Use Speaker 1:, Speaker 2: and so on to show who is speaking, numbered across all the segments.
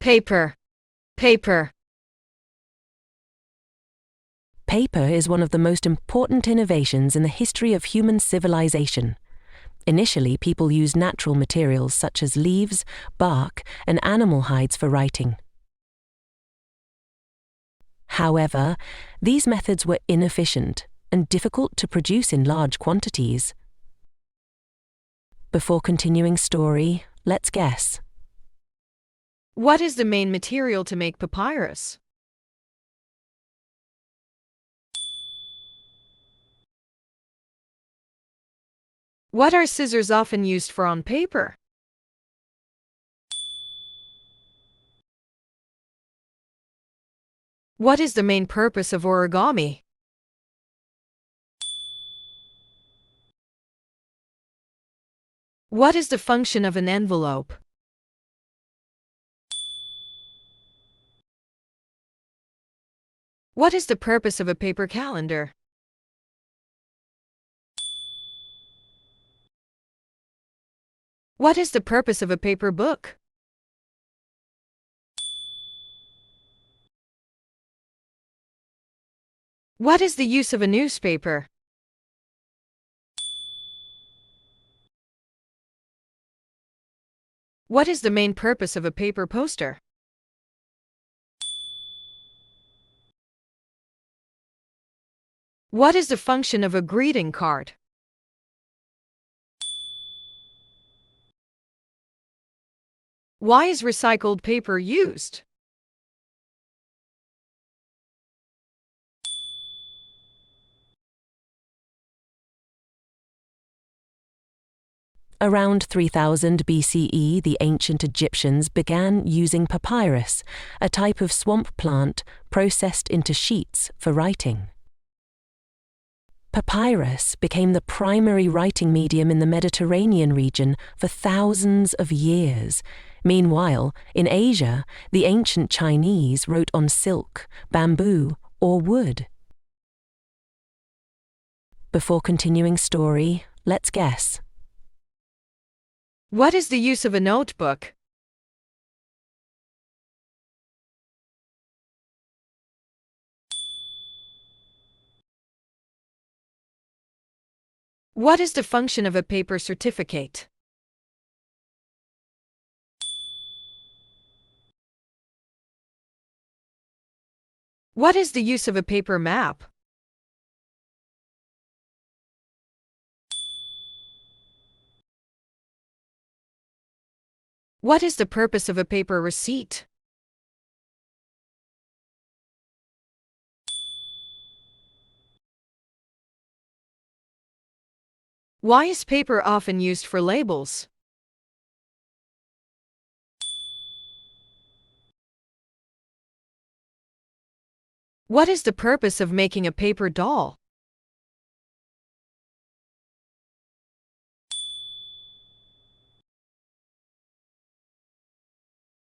Speaker 1: Paper. Paper.
Speaker 2: Paper is one of the most important innovations in the history of human civilization. Initially, people used natural materials such as leaves, bark, and animal hides for writing. However, these methods were inefficient and difficult to produce in large quantities. Before continuing story, let's guess.
Speaker 1: What is the main material to make papyrus? What are scissors often used for on paper? What is the main purpose of origami? What is the function of an envelope? What is the purpose of a paper calendar? What is the purpose of a paper book? What is the use of a newspaper? What is the main purpose of a paper poster? What is the function of a greeting card? Why is recycled paper used?
Speaker 2: Around 3000 BCE, the ancient Egyptians began using papyrus, a type of swamp plant processed into sheets for writing. Papyrus became the primary writing medium in the Mediterranean region for thousands of years. Meanwhile, in Asia, the ancient Chinese wrote on silk, bamboo, or wood. Before continuing story, let's guess.
Speaker 1: What is the use of a notebook? What is the function of a paper certificate? What is the use of a paper map? What is the purpose of a paper receipt? Why is paper often used for labels? What is the purpose of making a paper doll?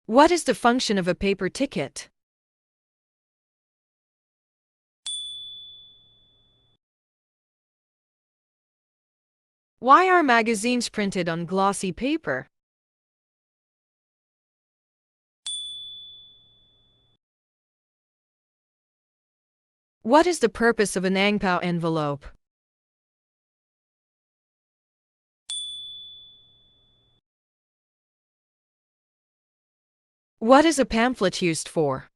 Speaker 1: What is the function of a paper ticket? Why are magazines printed on glossy paper? What is the purpose of an angpao envelope? What is a pamphlet used for?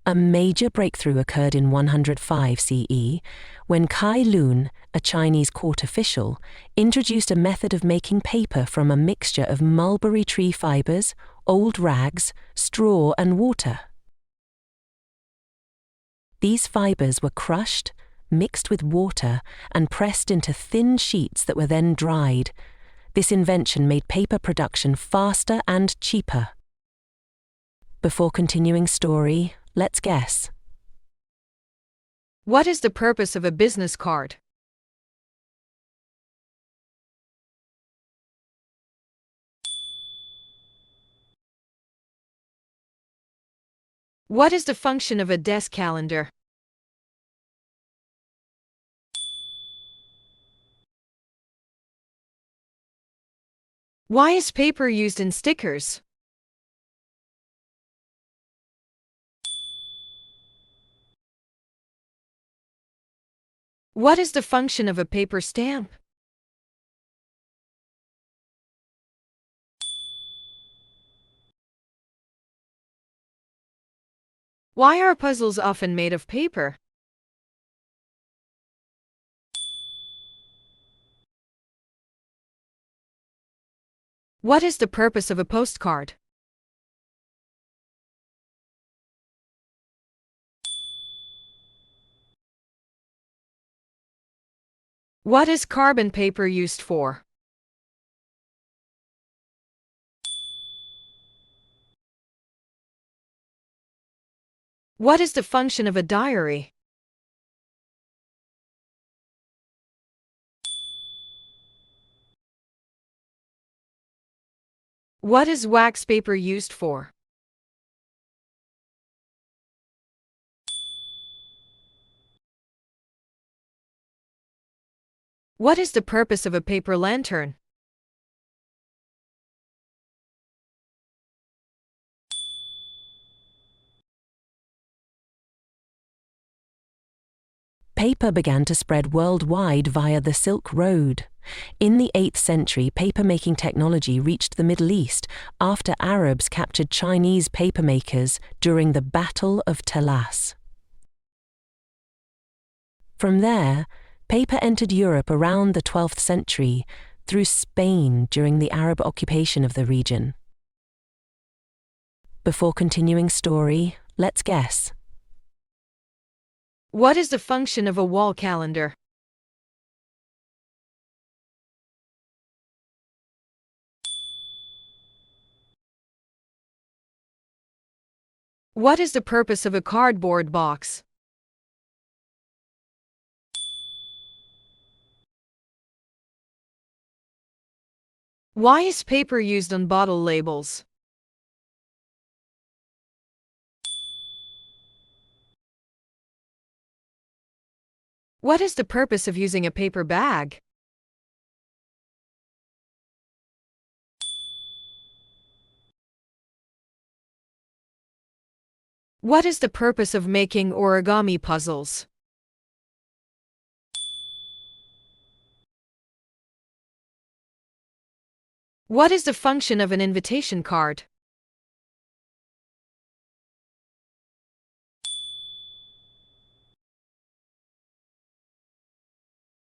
Speaker 2: A major breakthrough occurred in 105 CE when Kai Lun, a Chinese court official, introduced a method of making paper from a mixture of mulberry tree fibers, old rags, straw, and water. These fibers were crushed, mixed with water, and pressed into thin sheets that were then dried. This invention made paper production faster and cheaper. Before continuing story, let's guess.
Speaker 1: What is the purpose of a business card? What is the function of a desk calendar? Why is paper used in stickers? What is the function of a paper stamp? Why are puzzles often made of paper? What is the purpose of a postcard? What is carbon paper used for? What is the function of a diary? What is wax paper used for? What is the purpose of a paper lantern?
Speaker 2: Paper began to spread worldwide via the Silk Road. In the 8th century, paper-making technology reached the Middle East after Arabs captured Chinese papermakers during the Battle of Talas. From there, paper entered Europe around the 12th century through Spain during the Arab occupation of the region. Before continuing story, let's guess.
Speaker 1: What is the function of a wall calendar? What is the purpose of a cardboard box? Why is paper used on bottle labels? What is the purpose of using a paper bag? What is the purpose of making origami puzzles? What is the function of an invitation card?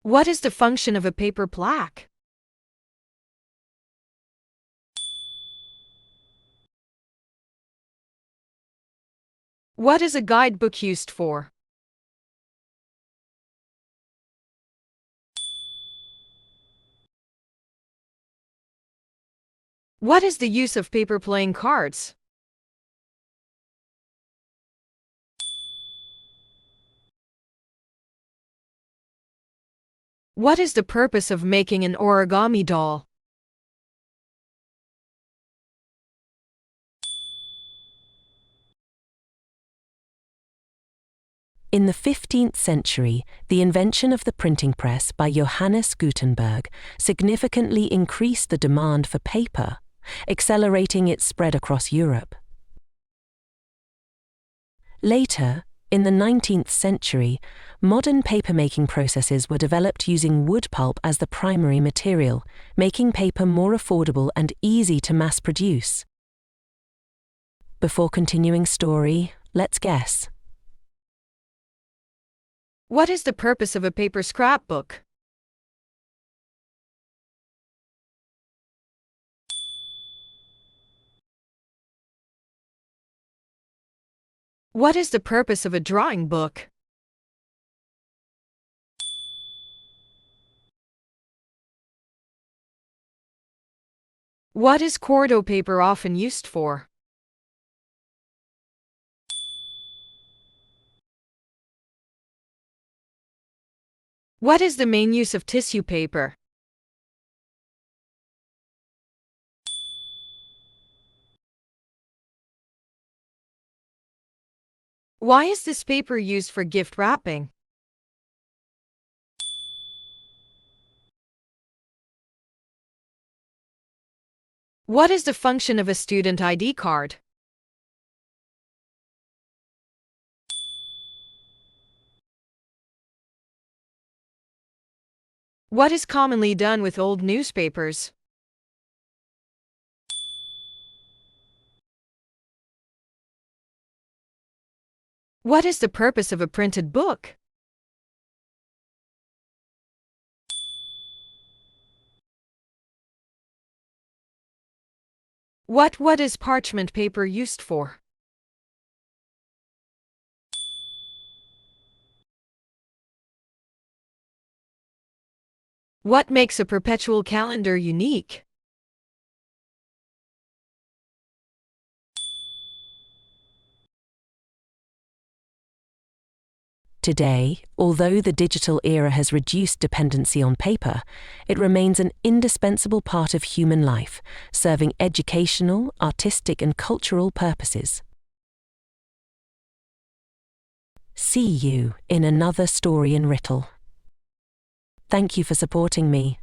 Speaker 1: What is the function of a paper plaque? What is a guidebook used for? What is the use of paper playing cards? What is the purpose of making an origami doll?
Speaker 2: In the 15th century, the invention of the printing press by Johannes Gutenberg significantly increased the demand for paper, accelerating its spread across Europe. Later, in the 19th century, modern papermaking processes were developed using wood pulp as the primary material, making paper more affordable and easy to mass produce. Before continuing story, let's guess.
Speaker 1: What is the purpose of a paper scrapbook? What is the purpose of a drawing book? What is cordo paper often used for? What is the main use of tissue paper? Why is this paper used for gift wrapping? What is the function of a student ID card? What is commonly done with old newspapers? What is the purpose of a printed book? What is parchment paper used for? What makes a perpetual calendar unique?
Speaker 2: Today, although the digital era has reduced dependency on paper, it remains an indispensable part of human life, serving educational, artistic, and cultural purposes. See you in another story in ridlle. Thank you for supporting me.